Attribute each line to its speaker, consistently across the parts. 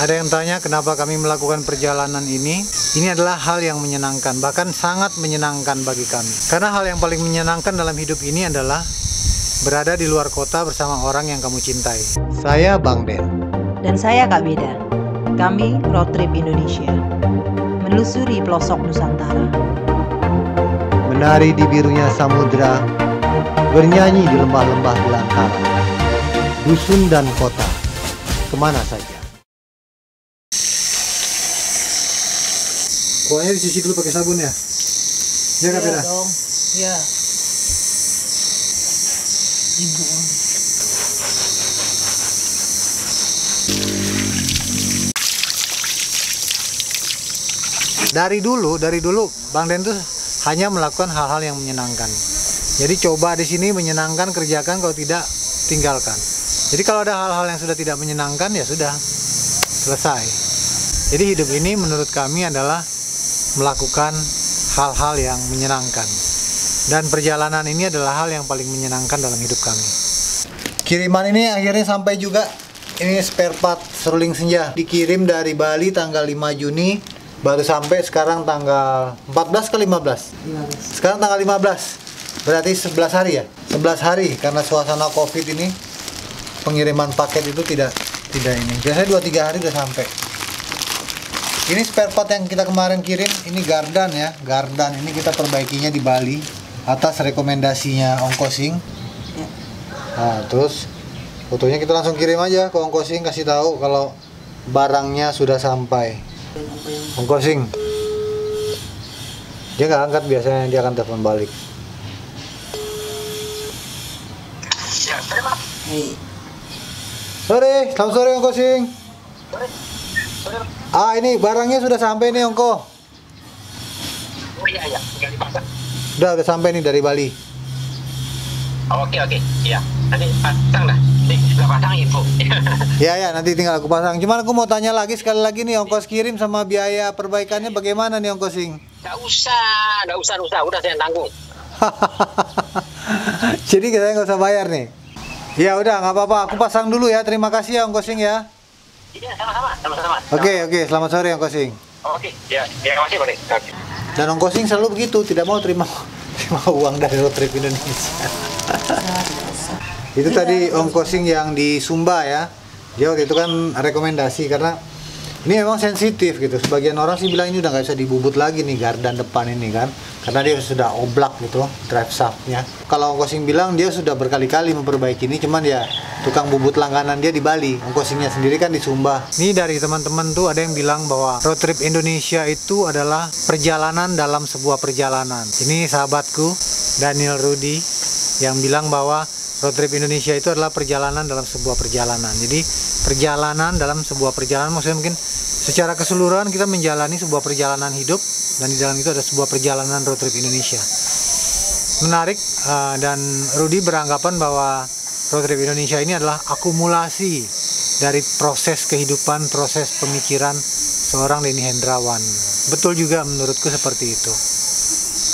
Speaker 1: Ada yang tanya kenapa kami melakukan perjalanan ini. Ini adalah hal yang menyenangkan, bahkan sangat menyenangkan bagi kami. Karena hal yang paling menyenangkan dalam hidup ini adalah berada di luar kota bersama orang yang kamu cintai. Saya Bang Den.
Speaker 2: Dan saya Kak Beda. Kami Road Trip Indonesia. Menelusuri pelosok Nusantara.
Speaker 1: Menari di birunya samudra, bernyanyi di lembah-lembah belantara. Dusun dan kota, kemana saja. Kuahnya dicuci dulu pakai sabun ya? Ya Kak Beda?
Speaker 2: Dong. Ya. Ibu.
Speaker 1: Dari dulu Bang Den tuh hanya melakukan hal-hal yang menyenangkan. Jadi coba di sini menyenangkan, kerjakan, kalau tidak tinggalkan. Jadi kalau ada hal-hal yang sudah tidak menyenangkan ya sudah selesai. Jadi hidup ini menurut kami adalah melakukan hal-hal yang menyenangkan. Dan perjalanan ini adalah hal yang paling menyenangkan dalam hidup kami. Kiriman ini akhirnya sampai juga. Ini spare part seruling senja. Dikirim dari Bali tanggal 5 Juni. Baru sampai sekarang tanggal 14 ke 15? 15. Sekarang tanggal 15. Berarti 11 hari ya? 11 hari karena suasana Covid ini pengiriman paket itu tidak ini. Biasanya 2-3 hari udah sampai. Ini spare part yang kita kemarin kirim, ini Gardan ya. Gardan ini kita perbaikinya di Bali atas rekomendasinya Ongkosing. Nah, terus fotonya kita langsung kirim aja ke Ongkosing, kasih tahu kalau barangnya sudah sampai. Ongkosing, dia nggak angkat, biasanya dia akan telepon balik. Sore, selamat sore Ongkosing. Ini barangnya sudah sampai nih Ongko.
Speaker 3: Oh iya, tinggal dipasang.
Speaker 1: Udah sampai nih dari Bali.
Speaker 3: Oke, iya. Nanti pasang dah. Sudah pasang info.
Speaker 1: Ya, nanti tinggal aku pasang. Cuman aku mau tanya lagi sekali lagi nih, ongkos kirim sama biaya perbaikannya bagaimana nih Ongkosing?
Speaker 3: Nggak usah. Udah saya tanggung.
Speaker 1: Jadi kita nggak usah bayar nih? Ya udah, nggak apa-apa. Aku pasang dulu ya. Terima kasih ya Ongkosing ya.
Speaker 3: Iya, sama-sama.
Speaker 1: Oke. Selamat sore Ongkosing.
Speaker 3: Oke, ya. Terima kasih, Bang. Oke.
Speaker 1: Dan Ongkosing selalu begitu, tidak mau terima uang dari Road Trip Indonesia. Itu tadi Ongkosing yang di Sumba ya. Dia waktu itu kan rekomendasi karena ini memang sensitif gitu. Sebagian orang sih bilang ini udah nggak bisa dibubut lagi nih gardan depan ini kan, karena dia sudah oblak gitu drive shaftnya. Kalau Ongkosing bilang dia sudah berkali-kali memperbaiki ini, cuman ya tukang bubut langganan dia di Bali. Ongkosingnya sendiri kan di Sumba. Ini dari teman-teman tuh ada yang bilang bahwa Road Trip Indonesia itu adalah perjalanan dalam sebuah perjalanan. Ini sahabatku Daniel Rudy yang bilang bahwa Road Trip Indonesia itu adalah perjalanan dalam sebuah perjalanan. Jadi perjalanan dalam sebuah perjalanan maksudnya mungkin secara keseluruhan kita menjalani sebuah perjalanan hidup, dan di dalam itu ada sebuah perjalanan Road Trip Indonesia. Menarik, dan Rudy beranggapan bahwa Road Trip Indonesia ini adalah akumulasi dari proses kehidupan, proses pemikiran seorang Denny Hendrawan. Betul juga menurutku seperti itu.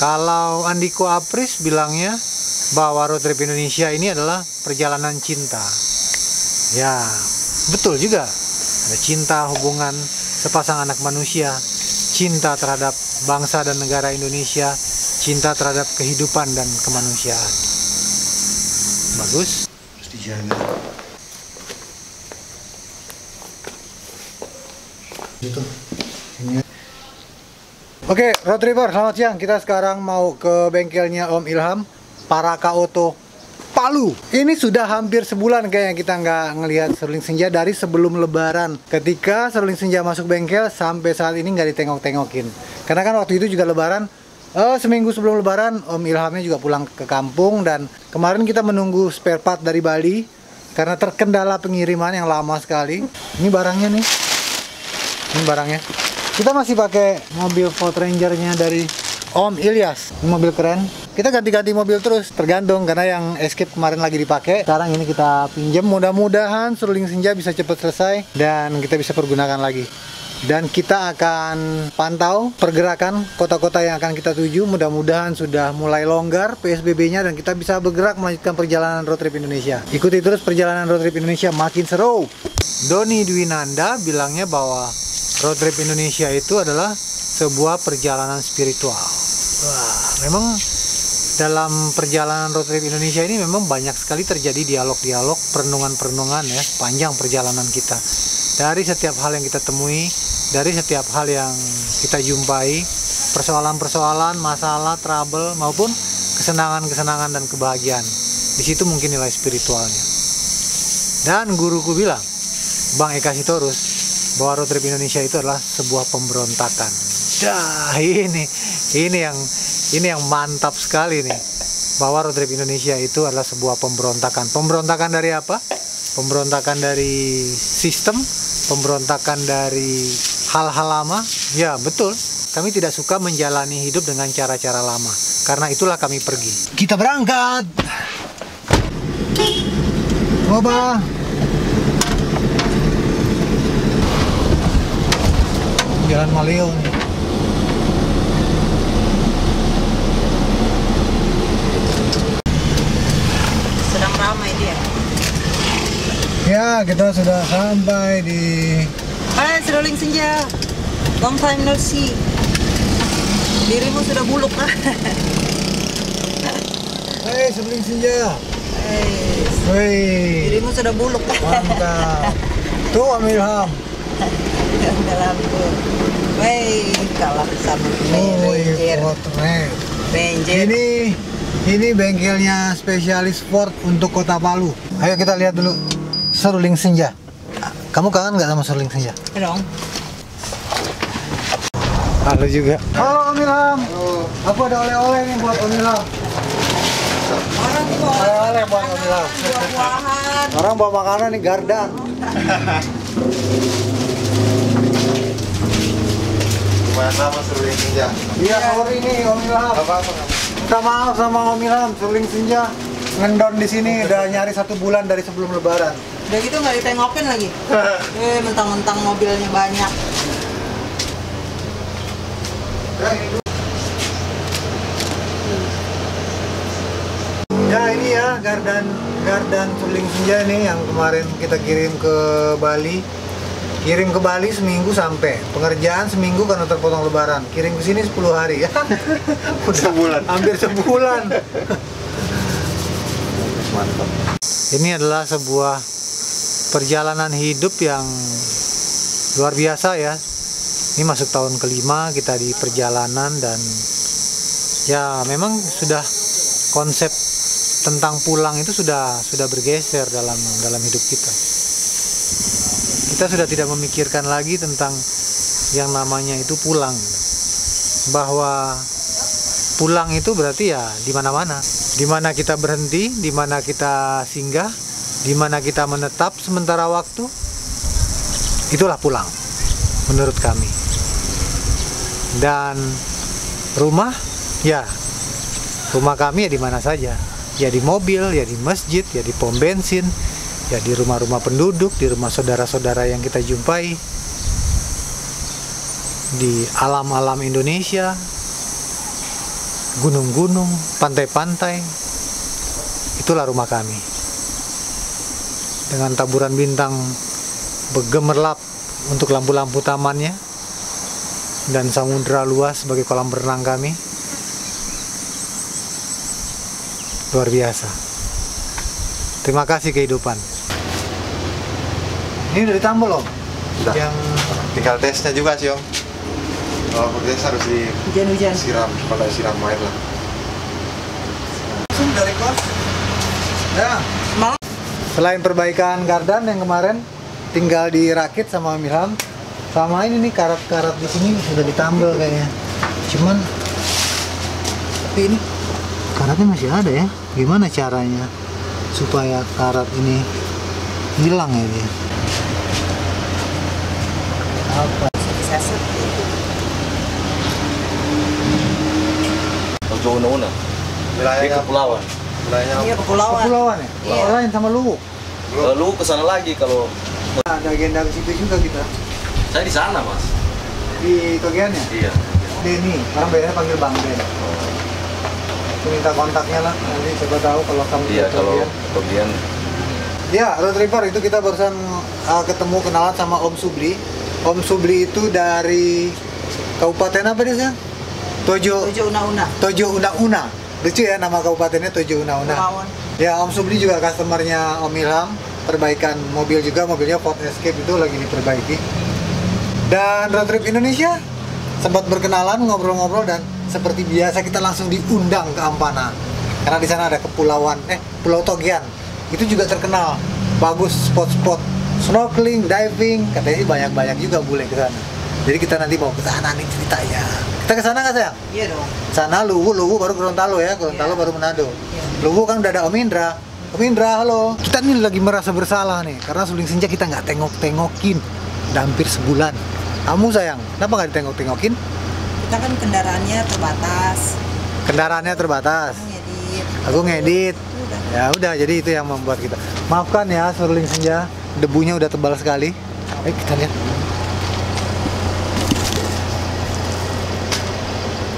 Speaker 1: Kalau Andiko Apris bilangnya bahwa Road Trip Indonesia ini adalah perjalanan cinta. Ya, betul juga. Ada cinta, hubungan sepasang anak manusia, cinta terhadap bangsa dan negara Indonesia, cinta terhadap kehidupan dan kemanusiaan. Bagus. Harus dijaga. Gitu. Oke, Road Tripper, selamat siang. Kita sekarang mau ke bengkelnya Om Ilham, Paraka Auto Palu. Ini sudah hampir sebulan kayaknya kita nggak ngelihat seruling senja dari sebelum Lebaran. Ketika seruling senja masuk bengkel sampai saat ini nggak ditengok-tengokin. Karena kan waktu itu juga Lebaran, seminggu sebelum Lebaran Om Ilhamnya juga pulang ke kampung, dan kemarin kita menunggu spare part dari Bali karena terkendala pengiriman yang lama sekali. Ini barangnya nih. Ini barangnya. Kita masih pakai mobil Ford Ranger-nya dari Om Ilyas. Ini mobil keren. Kita ganti-ganti mobil terus, tergantung, karena yang Escape kemarin lagi dipakai. Sekarang ini kita pinjam, mudah-mudahan seruling senja bisa cepat selesai dan kita bisa pergunakan lagi. Dan kita akan pantau pergerakan kota-kota yang akan kita tuju. Mudah-mudahan sudah mulai longgar PSBB-nya dan kita bisa bergerak melanjutkan perjalanan Road Trip Indonesia. Ikuti terus perjalanan Road Trip Indonesia, makin seru. Doni Dwinanda bilangnya bahwa road trip Indonesia itu adalah sebuah perjalanan spiritual. Wah, memang dalam perjalanan road trip Indonesia ini memang banyak sekali terjadi dialog-dialog, perenungan-perenungan ya, panjang perjalanan kita. Dari setiap hal yang kita temui, dari setiap hal yang kita jumpai, persoalan-persoalan, masalah, trouble, maupun kesenangan-kesenangan dan kebahagiaan. Di situ mungkin nilai spiritualnya. Dan guruku bilang, Bang Eka Sitorus, bahwa road trip Indonesia itu adalah sebuah pemberontakan. Dah, ini yang mantap sekali nih. Bahwa road trip Indonesia itu adalah sebuah pemberontakan. Pemberontakan dari apa? Pemberontakan dari sistem, pemberontakan dari hal-hal lama. Ya, betul. Kami tidak suka menjalani hidup dengan cara-cara lama. Karena itulah kami pergi. Kita berangkat. Coba. Jalan Maleo nih.
Speaker 2: Sedang ramai dia.
Speaker 1: Ya, kita sudah sampai di
Speaker 2: Hai, seruling senja. Long time no see. Dirimu sudah buluk lah.
Speaker 1: Hei, sebeling senja.
Speaker 2: Hey,
Speaker 1: Hei,
Speaker 2: dirimu sudah buluk.
Speaker 1: mantap. Tuh Om Ilham.
Speaker 2: Dalam tuh. Wey, kalah sama Ranger.
Speaker 1: Potret.
Speaker 2: Ranger.
Speaker 1: Ini bengkelnya spesialis Ford untuk Kota Palu. Ayo kita lihat dulu seruling senja. Kamu kangen nggak sama seruling senja?
Speaker 2: Dong.
Speaker 1: Halo juga. Halo Om Ilham. Aku ada oleh-oleh nih buat Om Ilham.
Speaker 2: Orang tuh bawa
Speaker 1: Oleh-oleh buat Om Ilham.
Speaker 2: buah-buahan.
Speaker 1: Orang bawa makanan nih gardan.
Speaker 4: Lumayan lama seruling senja.
Speaker 1: Iya, sorry nih Om Ilham.
Speaker 4: Gak apa-apa.
Speaker 1: Minta maaf sama Om Ilham, seruling senja ngendon di sini udah nyari 1 bulan dari sebelum Lebaran.
Speaker 2: Udah gitu nggak ditengokin lagi. Mentang-mentang mobilnya banyak.
Speaker 1: Ya ini ya gardan seruling senja nih yang kemarin kita kirim ke Bali. Kirim ke Bali seminggu sampai. Pengerjaan seminggu karena terpotong Lebaran. Kirim ke sini 10 hari ya. Udah
Speaker 4: Sebulan.
Speaker 1: hampir sebulan.
Speaker 4: Mantap.
Speaker 1: Ini adalah sebuah perjalanan hidup yang luar biasa ya. Ini masuk tahun kelima kita di perjalanan dan ya memang sudah konsep tentang pulang itu sudah bergeser dalam hidup kita. Kita sudah tidak memikirkan lagi tentang yang namanya itu pulang. Bahwa pulang itu berarti ya di mana-mana. Di mana kita berhenti, di mana kita singgah, di mana kita menetap sementara waktu. Itulah pulang menurut kami. Dan rumah, ya rumah kami ya di mana saja. Ya di mobil, ya di masjid, ya di pom bensin, ya di rumah-rumah penduduk, di rumah saudara-saudara yang kita jumpai, di alam-alam Indonesia, gunung-gunung, pantai-pantai. Itulah rumah kami. Dengan taburan bintang bergemerlap untuk lampu-lampu tamannya dan samudra luas sebagai kolam berenang kami. Luar biasa. Terima kasih kehidupan. Ini udah ditambal Om?
Speaker 4: Udah.
Speaker 1: Yang
Speaker 4: Tinggal tesnya juga sih Om. Kalau tes harus
Speaker 2: Hujan-hujan.
Speaker 4: disiram, pada siram air lah.
Speaker 1: langsung dari kos. Ya.
Speaker 2: Malah
Speaker 1: Selain perbaikan gardan yang kemarin tinggal dirakit sama Om Ilham, sama ini nih karat-karat di sini sudah ditambal kayaknya. Cuman tapi ini karatnya masih ada ya. Gimana caranya supaya karat ini hilang ya dia? Apa?
Speaker 2: bisa sepi.
Speaker 5: Untuk una-una di
Speaker 4: Wilayahnya
Speaker 5: kepulauan.
Speaker 4: wilayahnya
Speaker 2: Iya, kepulauan.
Speaker 1: Kepulauan ya?
Speaker 2: Iya.
Speaker 1: Lain sama Luwuk.
Speaker 5: Lalu ke sana lagi kalau
Speaker 1: Ada agenda ke situ juga kita.
Speaker 5: saya di sana, Mas.
Speaker 1: Di Togian ya?
Speaker 5: Iya.
Speaker 1: Denny, orang biasanya panggil Bang Den. Aku minta kontaknya lah, nanti coba tahu kalau kamu
Speaker 5: Iya,
Speaker 1: ke
Speaker 5: kalau
Speaker 1: Togian.
Speaker 5: kemudian
Speaker 1: Ya, Road Tripper itu kita barusan ketemu kenalan sama Om Subli. Om Subli itu dari kabupaten apa dia sayang? Tojo Una. Lucu ya nama kabupatennya, Tojo Una. Ya, Om Subli juga customernya Om Ilham, perbaikan mobil juga, mobilnya Ford Escape itu lagi diperbaiki. Dan Road Trip Indonesia sempat berkenalan, ngobrol-ngobrol, dan seperti biasa kita langsung diundang ke Ampana. Karena di sana ada Pulau Togian. Itu juga terkenal, bagus spot-spot snorkeling, diving, katanya sih banyak juga bule ke sana. Jadi kita nanti mau ke sana nih ceritanya. Kita ke sana nggak sayang?
Speaker 2: Iya dong.
Speaker 1: Sana Luwu baru Gorontalo ya, Gorontalo baru Manado. Luwu kan udah ada Om Indra. Om Indra, halo. Kita nih lagi merasa bersalah nih, karena Suling Senja kita nggak tengok-tengokin. Udah hampir sebulan. Kamu sayang, kenapa nggak ditengok-tengokin?
Speaker 6: Kita kan kendaraannya terbatas.
Speaker 1: Kendaraannya terbatas. Aku ngedit. Ya udah, jadi itu yang membuat kita. Maafkan ya Suling Senja, debunya udah tebal sekali. Ayo kita lihat.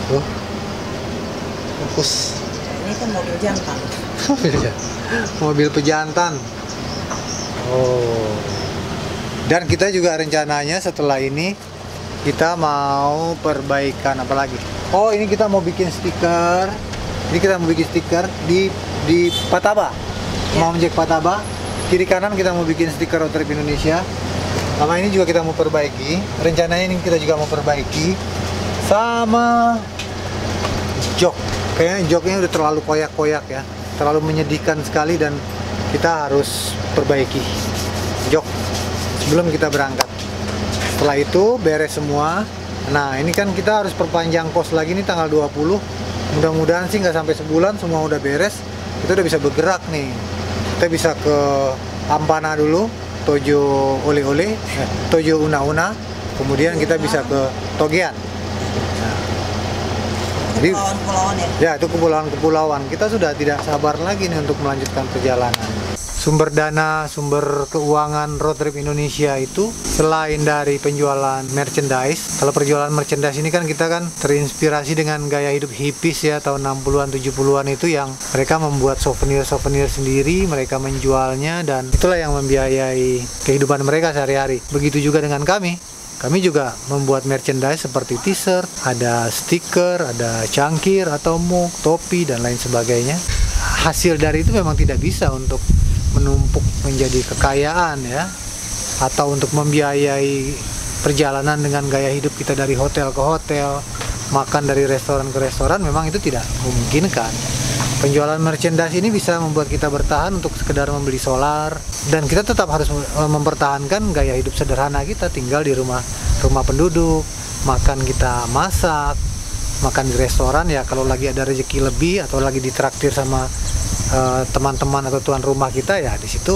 Speaker 1: Tuh. Fokus.
Speaker 6: Ini kan mobil jantan.
Speaker 1: Mobil pejantan. Oh. Dan kita juga rencananya setelah ini kita mau perbaikan apa lagi? Oh, ini kita mau bikin stiker. Ini kita mau bikin stiker di Pataba. Mau Jack Pataba. Kiri kanan kita mau bikin stiker Road Trip Indonesia. Sama ini juga kita mau perbaiki. Rencananya ini kita juga mau perbaiki sama jok. Kayaknya joknya udah terlalu koyak-koyak ya. Terlalu menyedihkan sekali dan kita harus perbaiki jok sebelum kita berangkat. Setelah itu beres semua. Nah, ini kan kita harus perpanjang kos lagi nih tanggal 20. Mudah-mudahan sih nggak sampai sebulan semua udah beres. Kita udah bisa bergerak nih. Kita bisa ke Ampana dulu, Tojo Una. Kemudian kita bisa ke Togian. Jadi, ya itu kepulauan-kepulauan. Kita sudah tidak sabar lagi nih untuk melanjutkan perjalanan. Sumber dana, sumber keuangan Road Trip Indonesia itu selain dari penjualan merchandise. Kalau penjualan merchandise ini kan kita kan terinspirasi dengan gaya hidup hippies ya tahun 60-an 70-an itu, yang mereka membuat souvenir-souvenir sendiri, mereka menjualnya, dan itulah yang membiayai kehidupan mereka sehari-hari. Begitu juga dengan kami. Kami juga membuat merchandise seperti t-shirt, ada stiker, ada cangkir atau mug, topi, dan lain sebagainya. Hasil dari itu memang tidak bisa untuk menumpuk menjadi kekayaan ya, atau untuk membiayai perjalanan dengan gaya hidup kita dari hotel ke hotel, makan dari restoran ke restoran, memang itu tidak memungkinkan. Penjualan merchandise ini bisa membuat kita bertahan untuk sekedar membeli solar, dan kita tetap harus mempertahankan gaya hidup sederhana kita, tinggal di rumah penduduk, makan kita masak, makan di restoran ya kalau lagi ada rezeki lebih atau lagi ditraktir sama teman-teman atau tuan rumah kita ya, di situ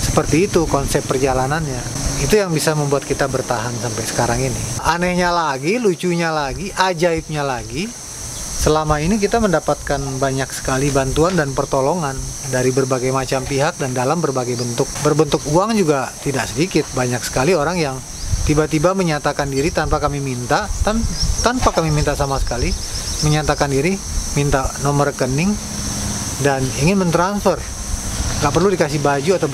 Speaker 1: seperti itu konsep perjalanannya. Itu yang bisa membuat kita bertahan sampai sekarang ini. Anehnya lagi, lucunya lagi, ajaibnya lagi, selama ini kita mendapatkan banyak sekali bantuan dan pertolongan dari berbagai macam pihak dan dalam berbagai bentuk. Berbentuk uang juga tidak sedikit. Banyak sekali orang yang tiba-tiba menyatakan diri tanpa kami minta, tanpa kami minta sama sekali, menyatakan diri, minta nomor rekening dan ingin mentransfer. Gak perlu dikasih baju atau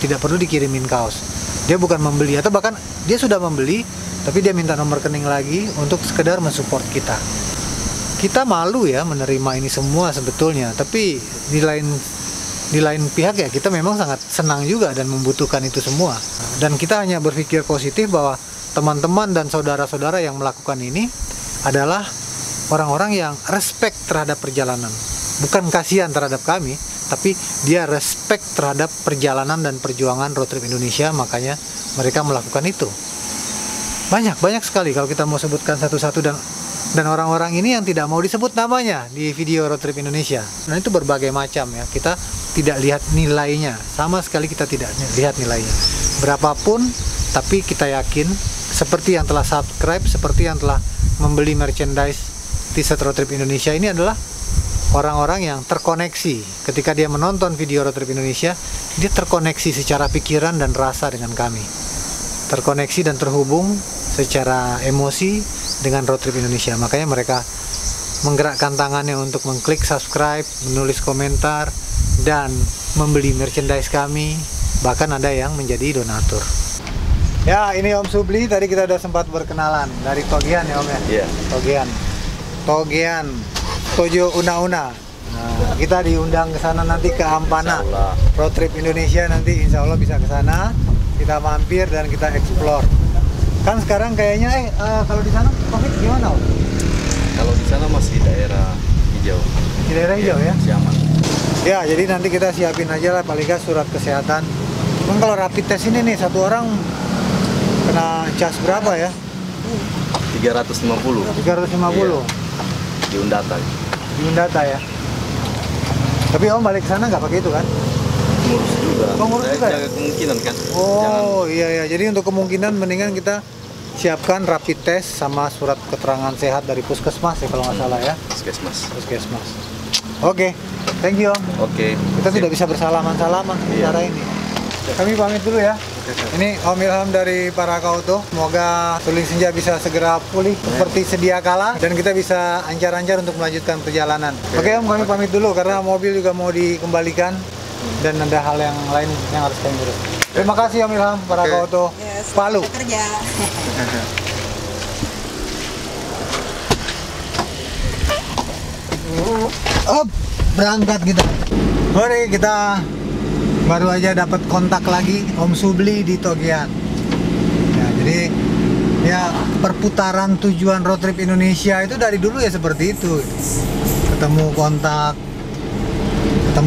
Speaker 1: tidak perlu dikirimin kaos. Dia bukan membeli, atau bahkan dia sudah membeli tapi dia minta nomor rekening lagi untuk sekedar mensupport kita. Kita malu ya menerima ini semua sebetulnya, tapi di lain pihak ya kita memang sangat senang juga dan membutuhkan itu semua. Dan kita hanya berpikir positif bahwa teman-teman dan saudara-saudara yang melakukan ini adalah orang-orang yang respect terhadap perjalanan. Bukan kasihan terhadap kami, tapi dia respect terhadap perjalanan dan perjuangan Road Trip Indonesia, makanya mereka melakukan itu. Banyak sekali kalau kita mau sebutkan satu-satu, dan orang-orang ini yang tidak mau disebut namanya di video Road Trip Indonesia. Nah itu berbagai macam ya, kita tidak lihat nilainya, sama sekali kita tidak lihat nilainya berapapun, tapi kita yakin seperti yang telah subscribe, seperti yang telah membeli merchandise t-shirt Road Trip Indonesia ini adalah orang-orang yang terkoneksi. Ketika dia menonton video Road Trip Indonesia, dia terkoneksi secara pikiran dan rasa dengan kami, terkoneksi dan terhubung secara emosi dengan Road Trip Indonesia. Makanya mereka menggerakkan tangannya untuk mengklik subscribe, menulis komentar, dan membeli merchandise kami, bahkan ada yang menjadi donatur. Ya, ini Om Subli, tadi kita udah sempat berkenalan dari Togean ya Om ya?
Speaker 5: Iya.
Speaker 1: Togean, Tojo Una-Una. Nah, kita diundang ke sana nanti ke Ampana.
Speaker 5: Insyaallah.
Speaker 1: Road Trip Indonesia nanti insya Allah bisa ke sana. Kita mampir dan kita explore. Kan sekarang kayaknya kalau di sana Covid gimana Om?
Speaker 5: Kalau di sana masih daerah hijau.
Speaker 1: Di daerah hijau ya?
Speaker 5: Masih aman.
Speaker 1: Ya, jadi nanti kita siapin aja lah paling nggak surat kesehatan. Emang kalau rapid test ini nih satu orang kena cas berapa ya?
Speaker 5: 350.
Speaker 1: 350
Speaker 5: Di Undata.
Speaker 1: di Undata ya. Tapi Om balik ke sana nggak pakai itu kan?
Speaker 5: Ngurus juga.
Speaker 1: Oh, ngurus
Speaker 5: Saya
Speaker 1: juga ya?
Speaker 5: jaga kemungkinan kan.
Speaker 1: Oh iya ya. Jadi untuk kemungkinan mendingan kita siapkan rapid test sama surat keterangan sehat dari puskesmas ya kalau nggak salah ya.
Speaker 5: Puskesmas.
Speaker 1: Puskesmas. Oke, thank you Om.
Speaker 5: Oke.
Speaker 1: Kita tidak bisa bersalaman-salaman
Speaker 5: Iya.
Speaker 1: secara ini. Kami pamit dulu ya. Ini Om Ilham dari Parakauto. Semoga Suling Senja bisa segera pulih seperti sedia kala dan kita bisa ancar-ancar untuk melanjutkan perjalanan. Oke Om, kami pamit dulu karena mobil juga mau dikembalikan dan ada hal yang lain yang harus kami urus. Terima kasih Om Ilham, Parakauto
Speaker 6: Yes,
Speaker 1: Palu.
Speaker 6: kita kerja.
Speaker 1: Berangkat kita. Mari kita baru aja dapat kontak lagi Om Subli di Togean. Ya, jadi ya perputaran tujuan road trip Indonesia itu dari dulu ya seperti itu. Ketemu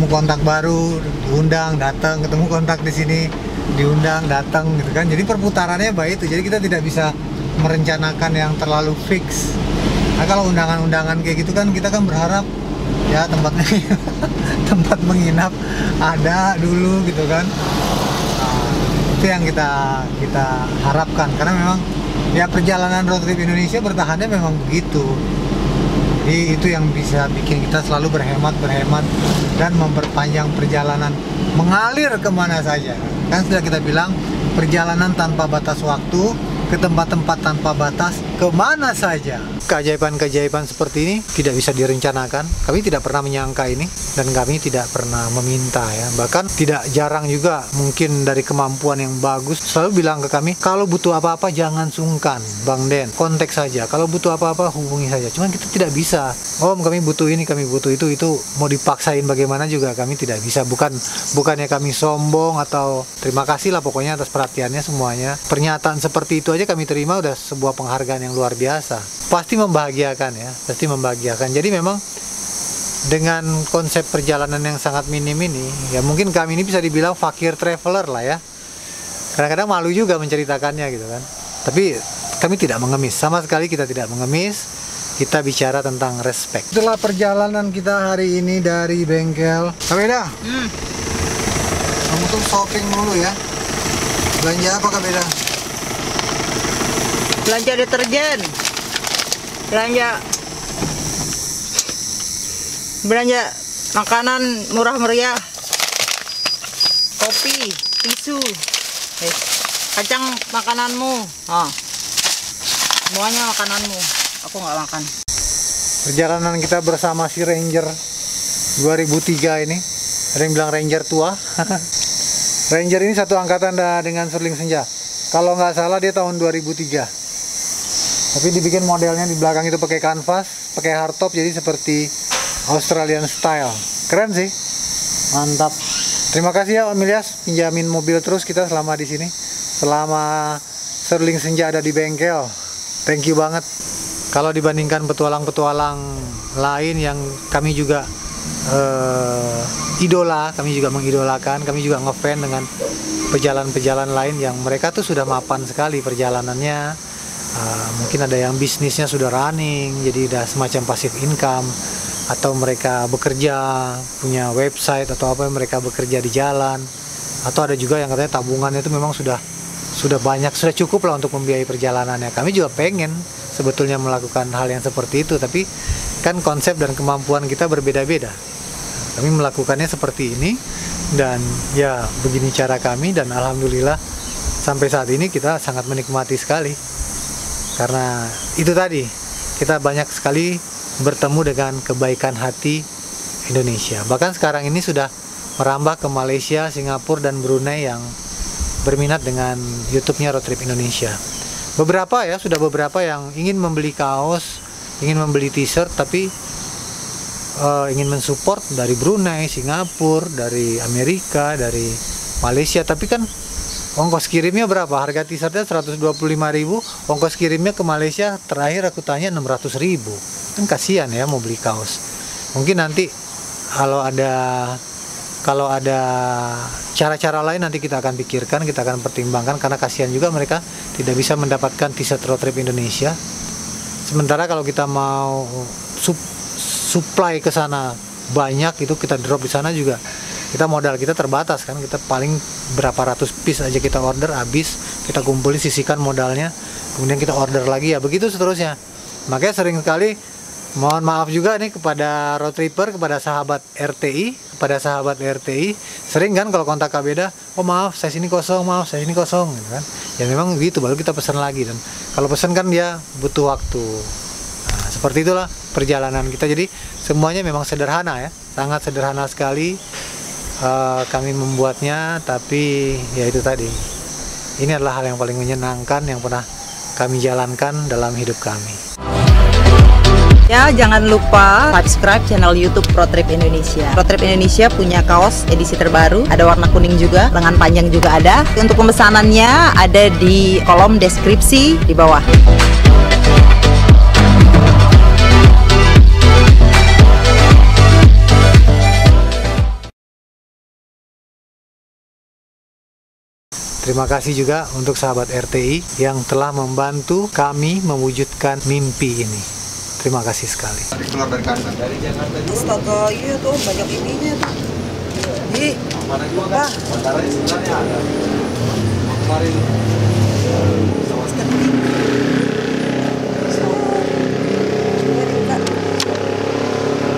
Speaker 1: kontak baru, diundang, datang, ketemu kontak di sini, diundang, datang gitu kan. Jadi perputarannya baik itu. Jadi kita tidak bisa merencanakan yang terlalu fix. Nah, kalau undangan-undangan kayak gitu kan kita kan berharap ya tempatnya tempat menginap ada dulu gitu kan. Nah, itu yang kita harapkan karena memang ya perjalanan road trip Indonesia bertahannya memang begitu. Jadi itu yang bisa bikin kita selalu berhemat dan memperpanjang perjalanan mengalir kemana saja. Kan sudah kita bilang perjalanan tanpa batas waktu ke tempat-tempat tanpa batas kemana saja. Keajaiban-keajaiban seperti ini tidak bisa direncanakan. Kami tidak pernah menyangka ini dan kami tidak pernah meminta ya. Bahkan tidak jarang juga mungkin dari kemampuan yang bagus selalu bilang ke kami, kalau butuh apa-apa jangan sungkan Bang Den, kontak saja. Kalau butuh apa-apa hubungi saja. Cuman kita tidak bisa. Om kami butuh ini, kami butuh itu mau dipaksain bagaimana juga kami tidak bisa. Bukannya kami sombong atau terima kasih lah pokoknya atas perhatiannya semuanya. Pernyataan seperti itu aja kami terima udah sebuah penghargaan yang luar biasa. Pasti membahagiakan ya, pasti membahagiakan. Jadi memang dengan konsep perjalanan yang sangat minim ini, ya mungkin kami ini bisa dibilang fakir traveler lah ya. Kadang-kadang malu juga menceritakannya gitu kan. Tapi kami tidak mengemis, sama sekali kita tidak mengemis. Kita bicara tentang respect. Itulah perjalanan kita hari ini dari bengkel. Kak Beda, kamu tuh shopping dulu ya. Belanja apa Kak Beda?
Speaker 6: Belanja deterjen. Belanja makanan murah meriah. Kopi, tisu. Kacang makananmu. Semuanya makananmu. Aku nggak makan.
Speaker 1: Perjalanan kita bersama si Ranger 2003 ini. Ada yang bilang Ranger tua. Ranger ini satu angkatan dengan Suling Senja. Kalau nggak salah dia tahun 2003. Tapi dibikin modelnya di belakang itu pakai kanvas, pakai hardtop, jadi seperti Australian style. Keren sih, mantap. Terima kasih ya Om Ilyas, pinjamin mobil terus kita selama di sini, selama Suling Senja ada di bengkel. Thank you banget. Kalau dibandingkan petualang-petualang lain yang kami juga idola, kami juga mengidolakan, kami juga ngefans dengan pejalan-pejalan lain yang mereka tuh sudah mapan sekali perjalanannya. Mungkin ada yang bisnisnya sudah running, jadi udah semacam passive income, atau mereka bekerja punya website atau apa, mereka bekerja di jalan, atau ada juga yang katanya tabungannya itu memang sudah banyak, sudah cukup lah untuk membiayai perjalanannya. Kami juga pengen sebetulnya melakukan hal yang seperti itu, tapi kan konsep dan kemampuan kita berbeda-beda. Kami melakukannya seperti ini dan ya begini cara kami, dan alhamdulillah sampai saat ini kita sangat menikmati sekali. Karena itu tadi, kita banyak sekali bertemu dengan kebaikan hati Indonesia. Bahkan sekarang ini sudah merambah ke Malaysia, Singapura, dan Brunei yang berminat dengan YouTube-nya Road Trip Indonesia. Sudah beberapa yang ingin membeli kaos, ingin membeli t-shirt, tapi ingin mensupport dari Brunei, Singapura, dari Amerika, dari Malaysia, tapi kan ongkos kirimnya berapa? Harga t-shirtnya 125.000, ongkos kirimnya ke Malaysia terakhir aku tanya 600.000. Kan kasihan ya mau beli kaos. Mungkin nanti kalau ada cara-cara lain nanti kita akan pikirkan, kita akan pertimbangkan, karena kasihan juga mereka tidak bisa mendapatkan t-shirt Road Trip Indonesia. Sementara kalau kita mau supply ke sana banyak, itu kita drop di sana juga, kita modal kita terbatas kan, kita paling berapa ratus piece aja kita order, habis kita kumpulin, sisihkan modalnya, kemudian kita order lagi, ya begitu seterusnya. Makanya sering sekali mohon maaf juga nih kepada road tripper, kepada sahabat RTI, sering kan kalau kontak Kak Beda, oh maaf saya sini kosong, gitu kan. Ya memang gitu, baru kita pesan lagi, dan kalau pesan kan dia butuh waktu. Nah, seperti itulah perjalanan kita. Jadi semuanya memang sederhana ya, sangat sederhana sekali kami membuatnya, tapi ya itu tadi. Ini adalah hal yang paling menyenangkan yang pernah kami jalankan dalam hidup kami.
Speaker 2: Ya, jangan lupa subscribe channel YouTube Road Trip Indonesia. Road Trip Indonesia punya kaos edisi terbaru, ada warna kuning juga, lengan panjang juga ada. Untuk pemesanannya ada di kolom deskripsi di bawah.
Speaker 1: Terima kasih juga untuk sahabat RTI yang telah membantu kami mewujudkan mimpi ini. Terima kasih sekali.
Speaker 4: Keluar dari kantor.
Speaker 6: Astaga, iya tuh banyak ininya tuh. Ih, apa?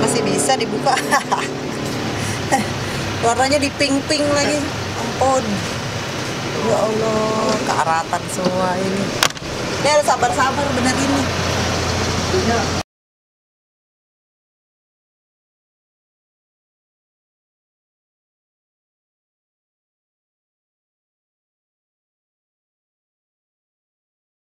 Speaker 6: Masih bisa dibuka. Warnanya di pink-pink lagi. Ampun. Ya Allah, kearatan semua ini. Ini harus sabar-sabar bener ini.